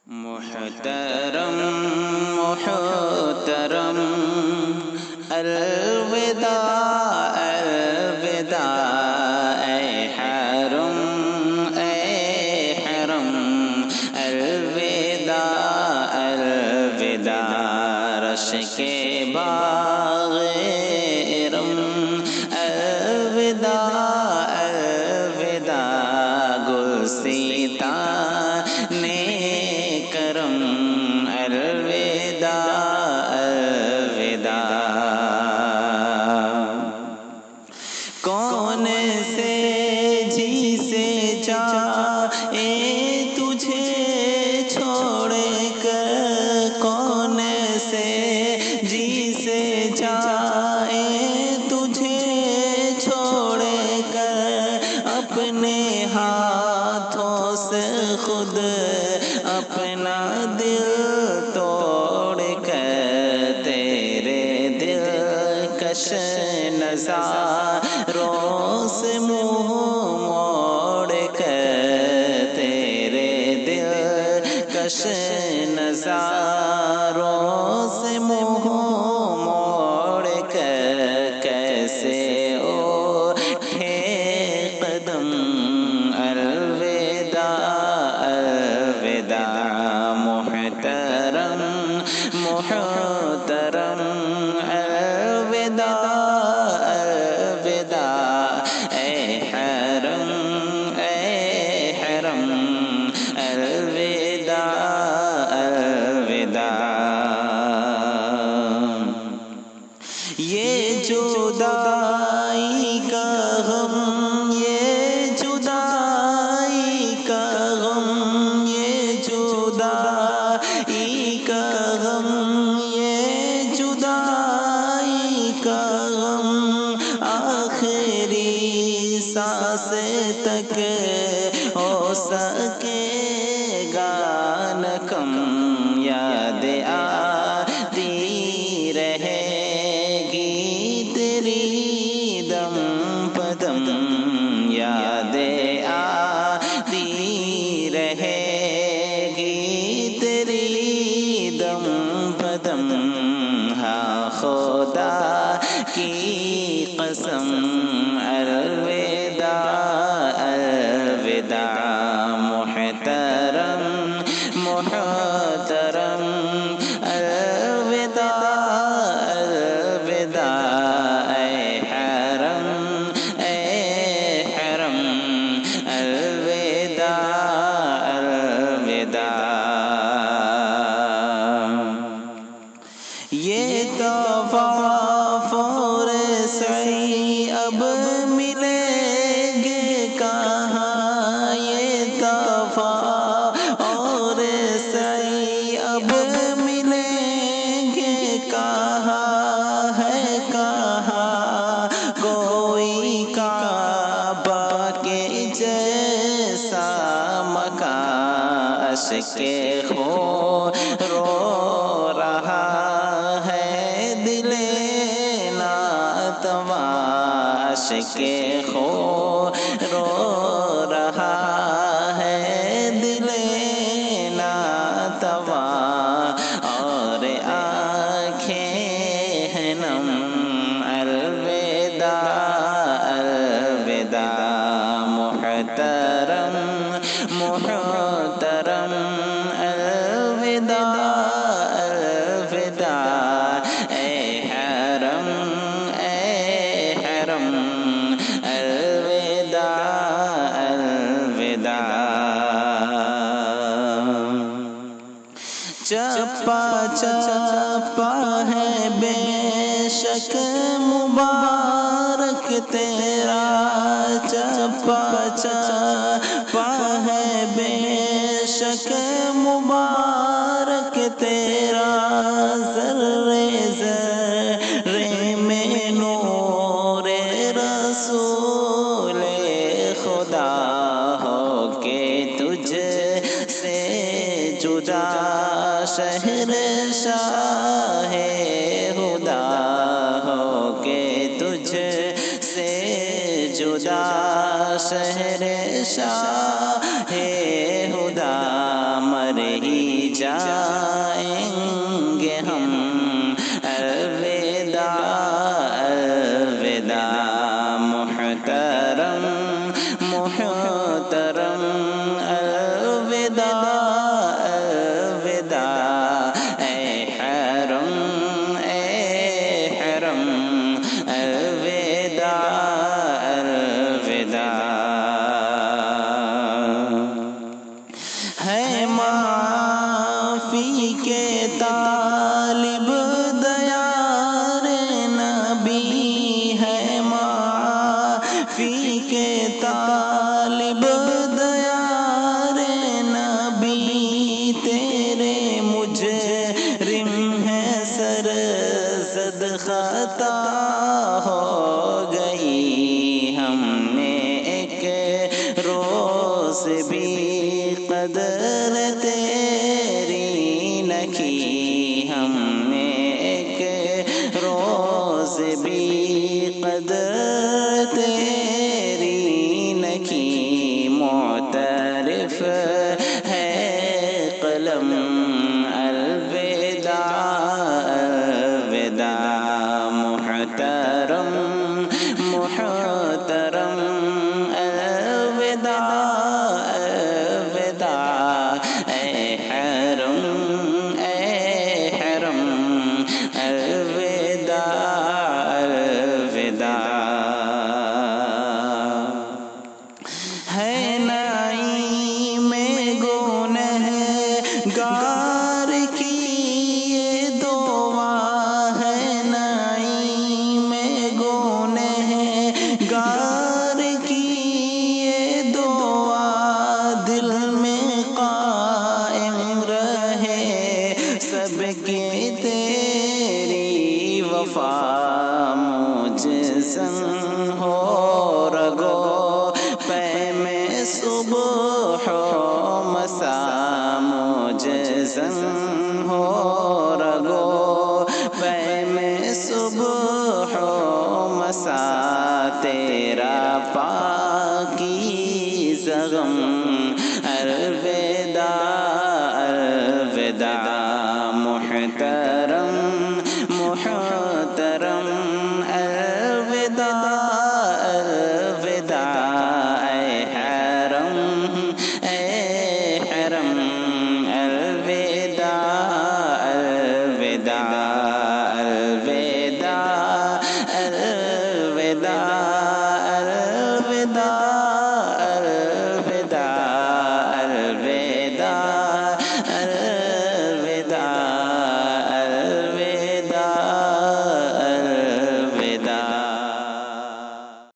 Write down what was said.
محترم محترم الوداع الوداع اے حرم الوداع الوداع رش کے باغ ارم الوداع الوداع گلستان کرم الوداع الوداع کون سے جی سے جائے تجھے چھوڑ کر کون سے جی سے جائے تجھے چھوڑ کر اپنے ہاتھوں سے خود اپنا دل توڑ کر تیرے دل کش نظاروں سے منہ موڑ کر تیرے دل کش نظاروں سے منہ موڑ کر کیسے اٹھے قدم الوداع الوداع محترم محترم الوداع الوداع اے حرم الوداع الوداع یہ جدائی کا غم یہ جدائی کا غم یہ جدائی کا غم یہ جدائی کا غم آخری سانس تک ہو سکے گا نہ کم یاد آتی رہے گی تیری دم پدم یاد آتی رہے گی تیری دم پدم ہاں خدا کی قسم الوداع الوداع محترم محترم الوداع الوداع اے حرم الوداع الوداع یہ طواف اور سعی اب ملیں گے کہاں یہ طواف اور سعی اب ملیں گے کہاں ہے کہاں کوئی کعبہ کے جیسا مکان اشک خون رو رہا ہے دل ناتواں اشک خون رو رہا ہے دل ناتواں اور آنکھیں ہیں نم الوداع الوداع محترم محترم الوداع الوداع اے حرم الوداع الوداع چپا چپا ہے بے شک مبارک تیرا چپا چپا ہے بے شک مبارک تیرا ذرے ذرے میں نور رسول خدا ہو کے تجھ سے جدا شہر شاہ خدا ہو کے تجھ سے جدا شہر شاہ خدا مر ہی جائیں گے ہم الوداع الوداع محترم محترم الوداع الوداع اے حرم الوداع الوداع ہے معافی کے طالب دیار نبی ہے معافی کے طالب دیار نبی تیرے مجرم ہے سر زد خطا ہو گئی ہم نے ایک روز بھی قدر تیری نہ کی ہم نے ایک روز بھی قدر تیری نہ کی معترف ہے قلم الوداع الوداع محترم محترم الوداع اے حرم الوداع الوداع ہے نعیم گنہگار کی یہ دعا ہے نعیم گنہگار کی یہ دعا دل میں قائم رہے سب کی تیری وفا مجسم ہو رگو پے میں صبح و مساء مجسم ہو رگو پے میں صبح و مساء تیرا پاکیزہ غم الوداع الوداع